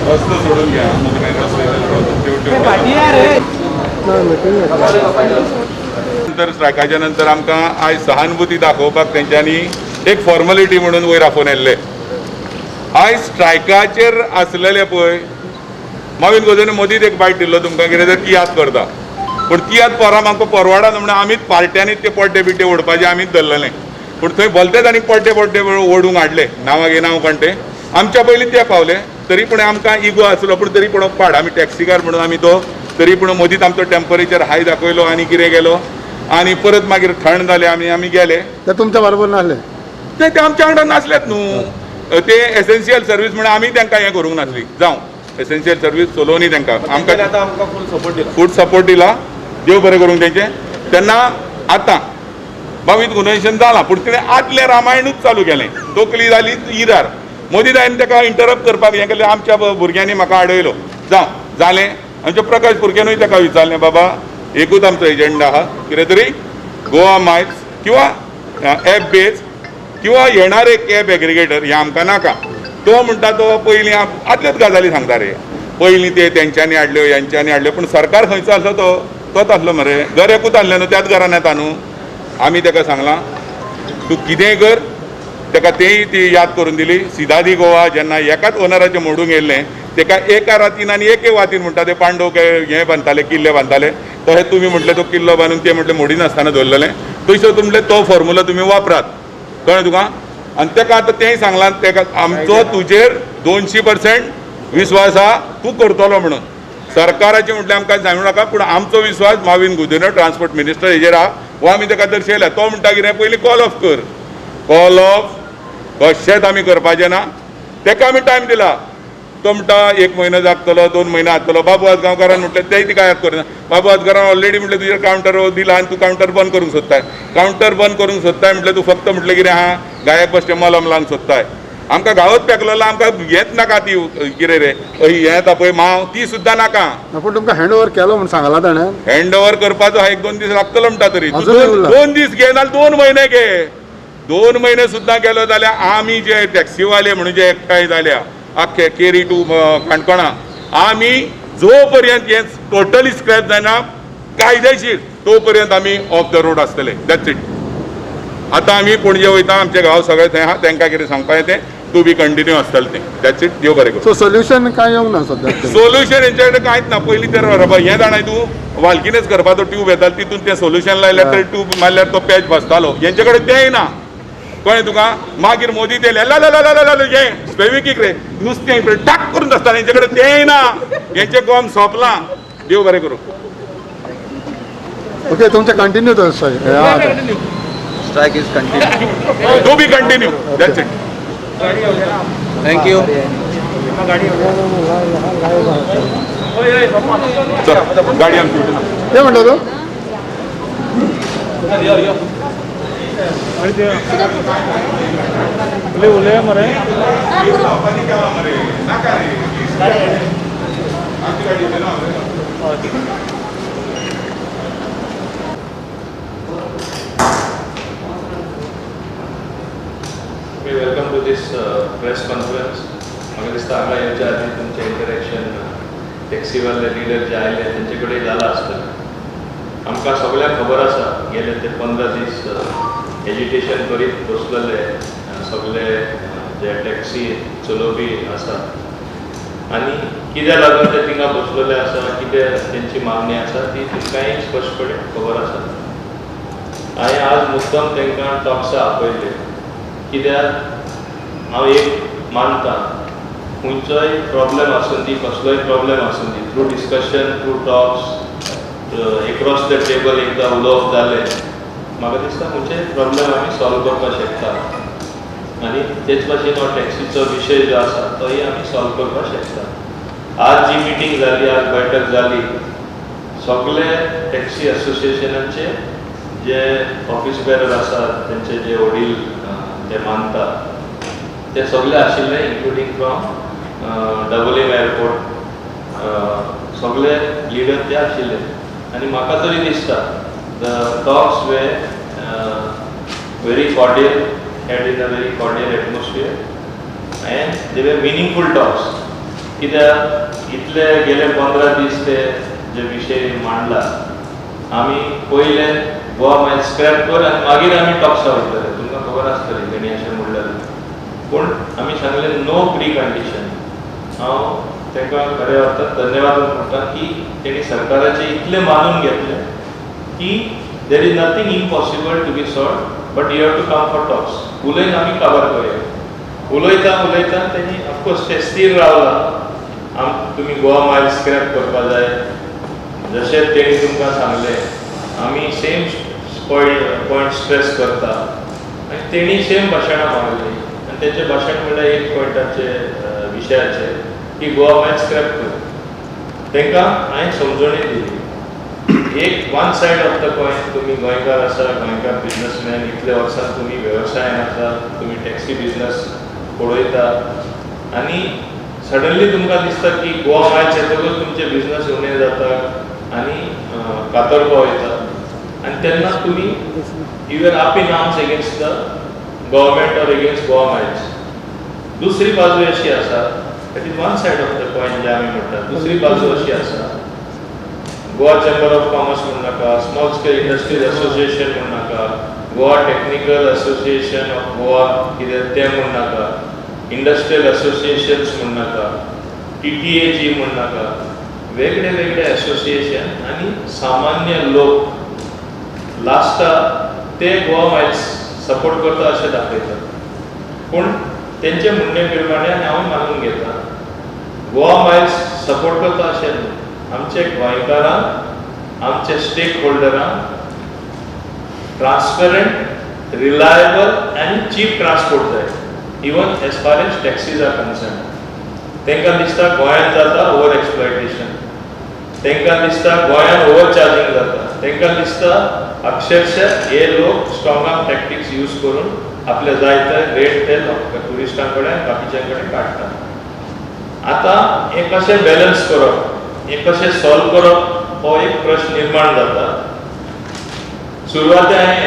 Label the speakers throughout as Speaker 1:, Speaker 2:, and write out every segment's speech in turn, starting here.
Speaker 1: रस्तो सोडून घ्या मग नाही नंतर स्ट्रायकाच्या नंतर आमकां आयज सहानुभूती दाखोवपाक तेंच्यांनी एक फॉर्मलिटी म्हणून वयर आपोवन येल्ले. आयज स्ट्रायकाचेर आसलेले पळय मागीर गजाली मोदीत एक बायट दिल्लो तुमकां कितें तर तियात करता पूण तियात पोरां आमकां परवाडा म्हणून आमीच पार्ट्यांनीच ते पड्डे बिड्डे ओडपाचे आमीच धरलेले पूण थंय भलतेच आनी पड्डे पड्डे ओडूंक हाडले नांवां घे नांव कोण ते आमच्या पयलीं ते पावले तरी पूण आमकां इगो आसलो पूण तरी पूण पाड आमी टॅक्सीकार म्हणून आमी तो तरी पूण मदींच आमचो टेम्परेचर हाय दाखयलो आनी कितें गेलो आनी परत मागीर थंड जाले आमी गेले.
Speaker 2: ते तुमच्या बरोबर नासले
Speaker 1: ते आमच्या वांगडा नासलेत न्हू ते एसेन्शियल सर्वीस म्हणून आमी तांकां हें करूंक नासली जावं एसेन्शियल सर्वीस चलोवनी तांकां आमकां फूल सपोर्ट दिला देव बरें करूंक तेंचें. तेन्ना आतां 22 गुन्हेशन जालां पूण तिणें आदलें रामायणूच चालू केलें तकली जाली इरार मोदी जायन ताका इंटरप्ट करपाक हें केलें आमच्या भुरग्यांनी म्हाका आडयलो जावं जालें आमच्या प्रकाश फुरकेनूय ताका विचारलें बाबा एकूच आमचो एजेंडा आहा कितें तरी गोवा मायल्स किंवा एप बेज किंवा येणारे कॅब एग्रिगेटर हे आमकां नाका. तो म्हणटा तो पयलीं आदलेच गजाली सांगता रे पयलीं ते तेंच्यांनी हाडल्यो हेंच्यांनी हाडल्यो पूण सरकार खंयचो आसलो तोच आसलो मरे घर एकूच आहलें न्हू त्याच घरान येता न्हू. आमी ताका सांगलां तूं कितेंय कर ताका तेंय ती याद करून दिली. सिदादी गोवा जेन्ना एकाच ओनराचें मोडूंक येयल्लें ताका एका रातीन आनी एके वातीन म्हणटा ते पांडव हें बांदताले किल्ले बांदताले तशें तुमी म्हटलें तो किल्लो बांदून ते म्हटलें मोडिनासतना दवरलेलें तशें तुमले तो फॉर्मुला तुमी वापरात कळ्ळें तुका. आनी ताका आतां तेंय सांगलां ताका आमचो तुजेर 200% विस्वास आहा तूं करतलो म्हणून. सरकाराचें म्हटलें आमकां सांगूं नाका पूण आमचो विस्वास माविन गुदिन्हो ट्रान्सपोर्ट मिनिस्टर हेजेर आहा हो आमी ताका दर्शयल्या. तो म्हणटा कितें पयलीं कॉल ऑफ कर कॉल ऑफ कशेंच आमी करपाचें ना ताका आमी टायम दिला. तो म्हणटा 1 म्हयनो जातलो 2 म्हयने जातलो. बाबू आजगांवकारान म्हटलें तेंय तिका याद करना. बाबू आजगांवकारान ऑलरेडी म्हटलें तुजेर कावंटर दिला आनी तूं कावंटर बंद करूंक सोदताय कावंटर बंद करूंक सोदताय म्हटलें तूं फक्त म्हटलें कितें आहा गायक बसचें मलम लावंक सोदताय. आमकां गांवच पेकलेलो आमकां हेंच नाका ती कितें रे हें येता पळय माव ती सुद्दां नाका.
Speaker 2: पूण तुमकां हँड ओवर केलो म्हूण सांगला ताणें.
Speaker 1: हँड ओवर करपाचो 1-2 दीस लागतलो म्हणटा तरी 2 दीस घे नाल्यार 2 म्हयने घे. 2 म्हयने सुद्दां गेलो जाल्यार आमी जे टॅक्सीवाले म्हणून जे एकठांय जाल्या आख्खे केरी टू काणकोणा आमी जो पर्यंत हें टोटली स्क्रॅप जायना कायदेशीर तो पर्यंत आमी ऑफ द रोड आसतले दॅट्स इट. आतां आमी पणजे वयता आमचे गांव सगळे थंय आहा तांकां कितें सांगपा येतें टू बी कंटिन्यू आसतलें तें दॅट्स इट. देव बरें करूं.
Speaker 2: सो सोल्युशन काय येवंक ना सद्याक.
Speaker 1: सोल्युशन हेंचे कडेन कांयच ना. पयलीं तर हें जाणाय तूं वालकीनेच करपाचो ट्यूब येतालो तितून तें सोल्युशन लायल्यार तर ट्यूब मारल्यार तो पॅच बसतालो हेंचे कडेन तेंय ना कळ्ळें तुका. मागीर मोदी ते हें फेविकीक रे नुस्तें टाक करून आसता हेंचे कडेन तेंय ना. हेंचें काम सोंपलां. देव बरें करूं.
Speaker 2: ओके तुमचे कंटिन्यू तो
Speaker 3: Strike is continued.
Speaker 1: To be continue that's it.
Speaker 3: Thank you.
Speaker 1: चल गाडी आमची उठना.
Speaker 2: ते म्हणतो तो
Speaker 4: उलय मरे
Speaker 5: welcome to this press conference. म्हाका दिसता हांगा येवच्या आदी तुमचें इंटरेक्शन टॅक्सीवाले लिडर जे आयले तेंचे कडेन जालां आसतलें. आमकां सगळ्यांक खबर आसा गेले ते 15 दीस एजिटेशन करीत बसलेले सगळे जे टॅक्सी चलोवपी आसा आनी कित्याक लागून ते थिंगा बसलेले आसा कितें तेंची मागणी आसा ती तुमकांय स्पश्टपणे खबर आसा. हांवें आज मुद्दम तांकां टॉक्सां आपयले कित्याक हांव एक मानता खंयचोय प्रॉब्लेम आसून दी कसलोय प्रॉब्लेम आसून दी through discussion through talks across the table एकदां उलोवप जालें म्हाका दिसता खंयचेय प्रॉब्लेम आमी सॉल्व करपाक शकता आनी तेच भाशेन हो टॅक्सीचो विशय जो आसा तोय आमी सॉल्व करपाक शकता. आज जी मिटींग जाली आज बैठक जाली सगळे टॅक्सी असोसिएशनाचे जे ऑफिस बेरर आसात तेंचे जे वडील ते मानतात ते सगळे आशिल्ले इन्क्लुडींग फ्रॉम डबलिंग एअरपोर्ट सगळे लिडर ते आशिल्ले आनी म्हाका तरी दिसता the talks way very cordial, had in a very cordial atmosphere, and they were meaningful talks. कित्याक इतले गेले 15 दीस ते जे विषय मांडला आमी पहिले गोवा मायल स्क्रॅप कर आनी मागीर आमी टॉक्सा वयतले तुमकां खबर आसतली तेणी अशें म्हणलेलें पूण आमी सांगलें नो प्री कंडिशन. हांव तांकां खऱ्या अर्थान धन्यवाद म्हणटा की तेणी सरकाराचे इतले मानून घेतले की there is nothing impossible to be solve but you have to come for talks. उलयन आमी काबार करूया. उलयता तेणी ऑफकोर्स ते स्थिर रावला. तुम्ही गोवा मायल स्क्रॅप करपा जाय जशें तेणी तुमकां सांगलें आमी सेम पॉयंट स्ट्रेस करता आनी तेणी सेम भाशणां मारली आनी तेचें भाशण म्हणल्यार एक पॉयंटाचे विशयाचे की गोवा मायल स्क्रॅप कर. तांकां हांवें समजोणी दिली एक one side of the coin तुमी गोंयकार आसा गोंयकार बिजनसमॅन इतले वर्सां तुमी वेवसायान आसा तुमी टॅक्सी बिजनस पळयता आनी सडनली तुमकां दिसता की गोवा मायल येतकच तुमचे बिजनस उणें जाता आनी कातरको वयता आनी तेन्ना तुमी you are up in arms against the government or against Goa Miles. दुसरी बाजू अशी आसा that is one side of the coin जे आमी म्हणटात. दुसरी बाजू अशी आसा गोवा चेंबर ऑफ कॉमर्स म्हण नाका स्मॉल स्केल इंडस्ट्रीज असोसिएशन म्हण नाका Goa technical association of Goa कितें तें म्हण नाका इंडस्ट्रियल असोसिएशन्स म्हण नाका TTAG म्हण नाका वेगळे वेगळे असोसिएशन आनी सामान्य लोक लास्टा ते गोवा मायल्स सपोर्ट करता अशें दाखयतात. पूण तेंचे म्हणणे प्रमाणे आनी हांव मानून घेता गोवा मायल्स सपोर्ट करता अशें न्हू. आमचे गोंयकारांक आमचे स्टेक होल्डरांक ट्रान्सपरंट रिलायबल आनी चीप ट्रान्सपोर्ट जाय even as far as taxis are concern. तांकां दिसता गोंयांत जाता ओवर एक्सप्लॉयटेशन. तांकां दिसता गोंयांत ओवर चार्जींग जाता. तांकां दिसता अक्षरशः हे लोक स्ट्रॉंग टॅक्टिक्स यूज करून आपले जाय ते रेट ते ट्युरिस्टां कडेन बाकीच्या कडेन काडटा. आतां हें कशें बॅलन्स करप हें कशें सॉल्व करप हो एक प्रश्न निर्माण जाता. सुरवाते हांवें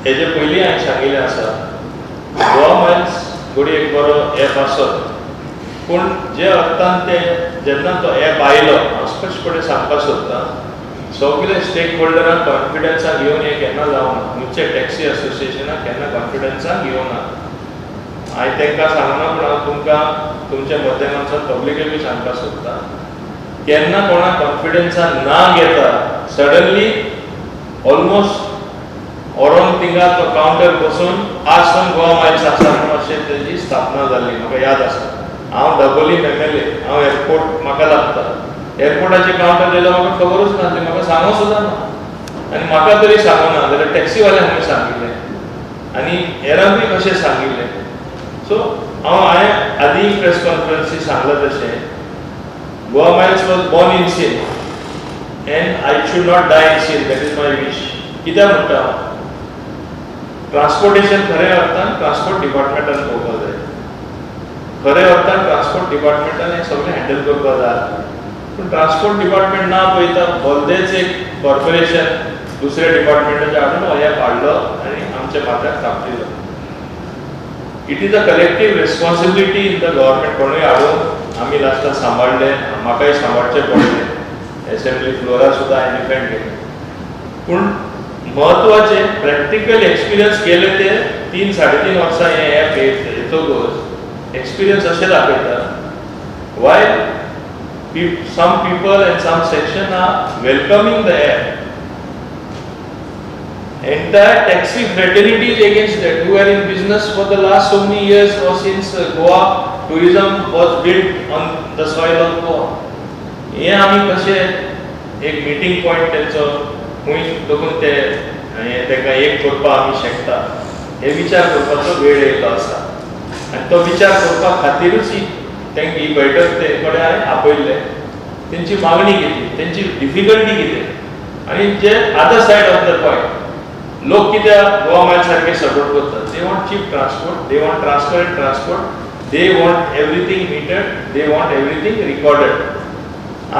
Speaker 5: हेजे पयलीं हांवें सांगिल्लें आसा गोवा मायल्स घोडी एक बरो एप आसत पूण जे अर्थान ते जेन्ना तो एप आयलो हांव स्पश्टपणे सांगपाक सोदतां सगळे स्टेक होल्डरांक कॉन्फिडन्सान घेवन हें केन्ना जावना. खंयचे टॅक्सी असोसिएशनाक केन्ना कॉन्फिडन्सान घेवना. हांवें तांकां सांगना पूण हांव तुमकां तुमच्या माध्यमांतल्यान पब्लिके बी सांगपाक सोदतां केन्ना कोणाक कॉन्फिडन्सान ना घेता सडनली ऑलमोस्ट ओरोन थिंगा तो कावंटर बसून आज पण गोवा मायल्स आसा म्हणून अशें तेजी स्थापना जाल्ली म्हाका याद आसा. हांव डबली MLA हांव एअरपोर्ट म्हाका लागता एअरपोर्टाचे कावंटर येयलो म्हाका खबरूच नासली म्हाका सांगूं सुद्दां ना आनी म्हाका तरी सांगूना जाल्यार टॅक्सीवाल्यांक हांवें सांगिल्लें आनी हेरांकूय कशें सांगिल्लें. सो हांवें आदी प्रेस कॉन्फरन्सी सांगलां तशें Goa Miles was born in sin and I should not die in sin that is my wish. कित्याक म्हणटा हांव ट्रान्सपोर्टेशन खऱ्या अर्थान ट्रान्सपोर्ट डिपार्टमेंटान पळोवपाक जाय. खऱ्या अर्थान ट्रान्सपोर्ट डिपार्टमेंटान हें सगळें हँडल करपाक जाय पूण ट्रान्सपोर्ट डिपार्टमेंट ना पळयता भलतेच एक कॉर्पोरेशन दुसऱ्या डिपार्टमेंटाच्या हाडून हो ॲप हाडलो आनी आमच्या माथ्याक थापटिलो. It is a collective responsibility in the government कोणूय हाडून आमी लास्टाक सांबाळलें म्हाकाय सांबाळचें पडलें एसेंब्ली फ्लोरार सुद्दां हांवें डिफेंड केलें. पूण महत्वाचे प्रॅक्टिकल एक्सपिरियन्स केले ते 3-3.5 वर्सां हे ॲप येतकच एक्सपिरियन्स अशें दाखयता why some people and some section are welcoming the app entire taxi fraternity is against that. We are in business for the last so many years or since Goa tourism was built on the soil of Goa. हे आमी कशें एक meeting point तेंचो खूंय देखून ते ताका एक करपाक आमी शकता हे विचार करपाचो वेळ येयलो आसा आनी तो विचार करपा खातीरूच तांकां ही बैठक ते कडेन हांवें आपयल्लें. तेंची मागणी कितें तेंची डिफिकल्टी कितें आनी जे other side of the point लोक कित्याक गोवा मायल सारके सपोर्ट करतात. They want cheap transport they want transparent transport they want everything metered they want everything recorded.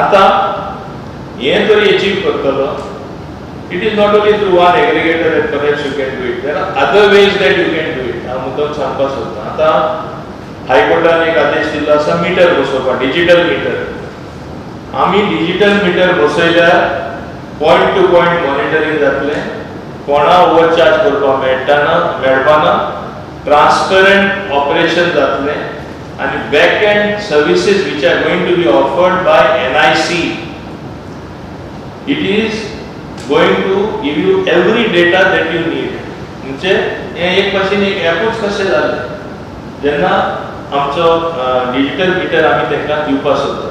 Speaker 5: आतां हें तरी अचीव करतलो It is not only through one aggregator that perhaps you can do it. There are other ways that you can do it. हा मुद्दाम सांगपाक सोदता. आता हायकोर्टान एक आदेश दिल्लो आसा मिटर बसोवपाक, डिजिटल मीटर. आमी डिजिटल मीटर बसयल्यार पॉइंट टू पॉइंट मॉनिटरिंग जातले. कोणा ओवरचार्ज करपाक मेळपाना. ट्रांसपेरंट ऑपरेशन जातले आणि back end services which are going to be offered by NIC. It is going to give you every data that you need. म्हणजे हे एक भाशेन एक ॲपच कशें जालें. जेन्ना आमचो डिजिटल मीटर आमी तांकां दिवपाक सोदता.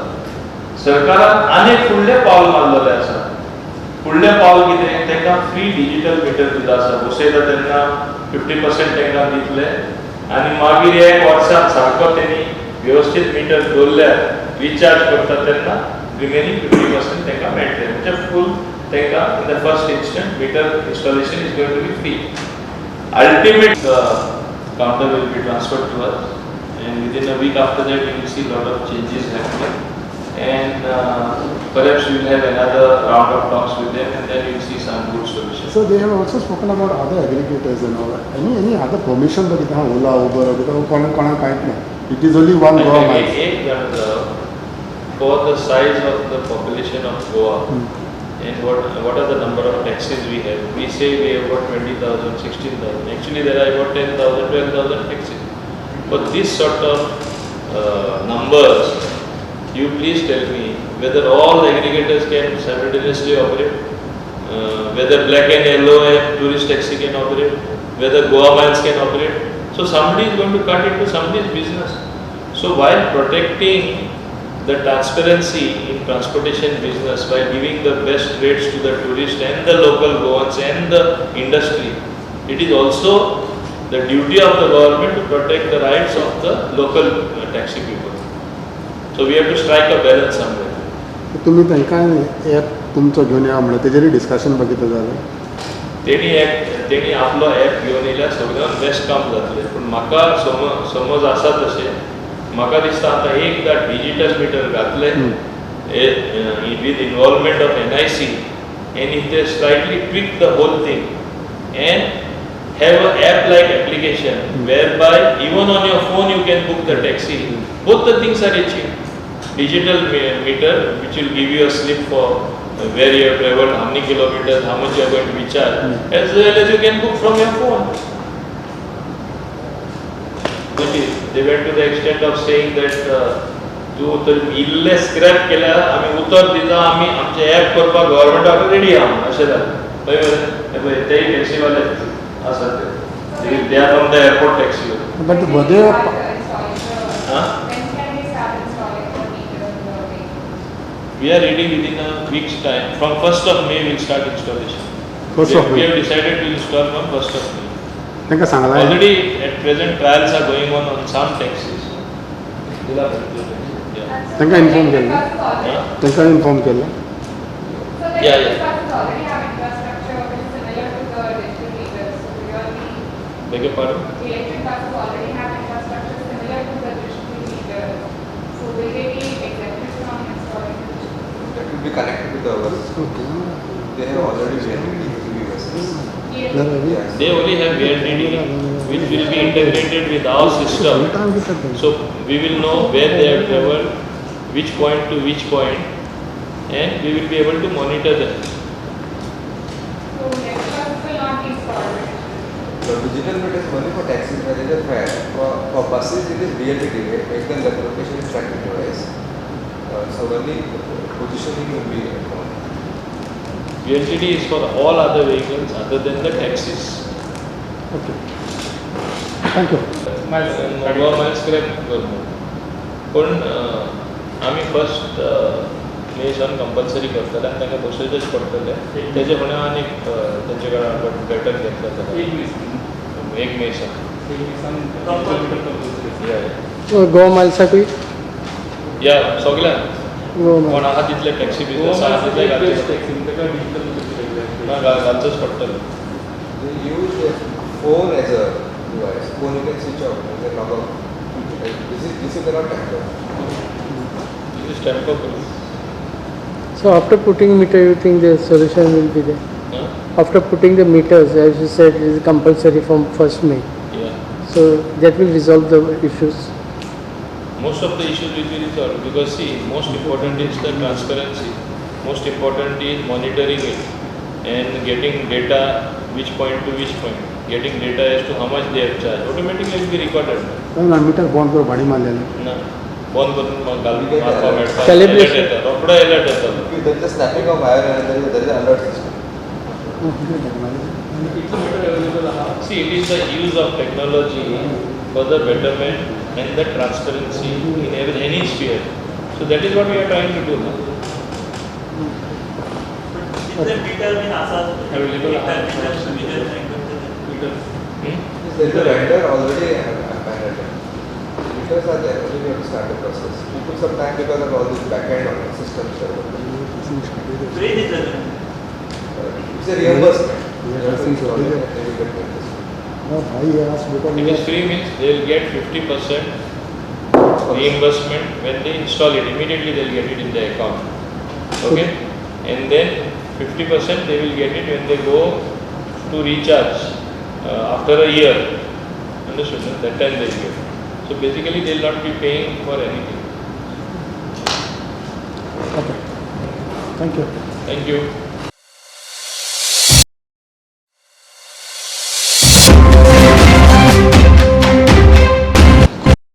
Speaker 5: सरकारान आनीक फुडलें पावल मारलेलें आसा. फुडलें पावल कितें, तांकां फ्री डिजिटल मीटर दिला आसा. बसयता तेन्ना 50% तांकां दितले आनी मागीर एक वर्सान सारको तेणी व्यवस्थीत मीटर दवरल्यार रिचार्ज करता तेन्ना रिमेनिंग 50% तांकां मेळटलें. म्हणजे फूल तांकां in the first instant meter installation is going to be free. Ultimate counter will be transferred to us, and within a week after that you will see a lot of changes happening, and perhaps we will have another round of talks with them, and then you will see some good solutions.
Speaker 2: So they have also spoken about other aggregators and all. Any other permission that you have, Ola, Uber, because कोणाक कांयच ना. It is only one Goa Miles.
Speaker 5: एक गणित for the size of the population of Goa and what are the number of taxis we have. We say we have got 20,000, 16,000. Actually there are about 10,000, 12,000 taxis. For this sort of numbers, you please tell me whether all aggregators can simultaneously operate, whether black and yellow and tourist taxi can operate, whether Goa Miles can operate. So somebody is going to cut into somebody's business. So while protecting the transparency in transportation business by giving the best rates to the tourists and the local Goans and the industry, it is also the duty of the government to protect the rights of the local taxi people. So we have to strike a balance somewhere.
Speaker 2: तुम्ही तांकां app तुमचो घेवन या म्हणून तेजेर discussion बघितलं जालें.
Speaker 5: तेणी आपलो ॲप घेवन येयल्यार सगळ्यांत बेस्ट काम जातलें. पूण म्हाका समज आसा तशें म्हाका दिसता आतां एकदां डिजिटल मीटर घातलें with involvement of NIC, and if they slightly tweak the whole thing and have an app-like application whereby even on your phone you can book the taxi, both the things are achieved. Digital meter which will give you a slip for where you have traveled, how many kilometers, how much you are going to be charged, as well as you can book from your phone. They went to the extent of saying that तूं तर इल्ले scrap केल्यार आमी उतर दिता, आमी आमचे app करपाक गव्हर्मेंटाक रेडी आहा अशें जालें. पळय तेय टॅक्सीवाले आसा ते are on the airport taxi.
Speaker 2: But whether
Speaker 5: We are ready within a week's time. From 1st of May we will start installation.
Speaker 2: 1st of
Speaker 5: We
Speaker 2: May.
Speaker 5: have decided to install from 1st of May.
Speaker 2: तांकां सांगलां
Speaker 5: Already at present trials are going on some taxis.
Speaker 2: तांकां inform केलें.
Speaker 5: Yeah.
Speaker 2: तांकां inform केलें.
Speaker 5: Yeah. Beg your pardon?
Speaker 4: Electric buses already have infrastructure similar to the digital meter. So will they be exempted from installing digital?
Speaker 3: That will be connected with the others. They have already generated EV buses. Yes.
Speaker 5: They only have VLTD which will be integrated with our system. So we will know where they have traveled, which point to which point, and we will be able to monitor them.
Speaker 4: So electric buses will not be installed.
Speaker 3: The digital meter is only for taxis where there is a fare. For buses it is VLTD, vehicle location is tracking device. So only positioning will be
Speaker 5: VLTD is for all other vehicles other than the taxis.
Speaker 2: Okay. Thank you.
Speaker 5: Goa Miles scrap करता. पण आमी first Mason compulsory करतले आनी तांकां बसयचेच पडटले. तेजे फुडें आनीक तेंचे कडेन बेटर घेतले एक मेसान.
Speaker 6: गोवा माइल्साकूय
Speaker 5: या सगळ्यांक
Speaker 6: गोवा माइल्स
Speaker 5: कोण आहा तितले टॅक्सी बिजनेस आहा तितले घालचेच पडटले.
Speaker 3: They use their phone as a device. Phone you can switch off, you can log out. This is not temper.
Speaker 5: This is temporary.
Speaker 6: So after putting meter, you think the solution will be there?
Speaker 5: Huh?
Speaker 6: after putting the meters, as you said, it is compulsory from 1st May.
Speaker 5: Yeah.
Speaker 6: So that will resolve the issues.
Speaker 5: Most of the issues will be resolved because see, most important is the transparency. Most important is monitoring it and getting data which point to which point. Getting data as to how much they have charged. Automatically it will be recorded.
Speaker 2: ना metre बंद करो भाडी मारलेलं
Speaker 5: ना बंद करून मग मारपा मेळटा.
Speaker 6: Calibration.
Speaker 5: Alert येता. रोखडो alert येता.
Speaker 3: If there is a snapping of wire and there is an alert system.
Speaker 5: See, it is the use of technology for the betterment and the transparency in any sphere. So that is what we are trying to do now. Available.
Speaker 3: There is a vendor already abandoned. Meters are there, only we have to start the process. We took some time because of all this back-end systems. It's a reimbursement. You have to install it and they will get reimbursed.
Speaker 2: भाई ये आज बेटा
Speaker 5: It is free means they will get 50% reimbursement when they install it. Immediately they will get it in their account. Okay? And then 50% they will get it when they go to recharge after a year. Understood? No? That time they will get. So basically they will not be paying for anything.
Speaker 2: Okay. Thank you.
Speaker 5: Thank you.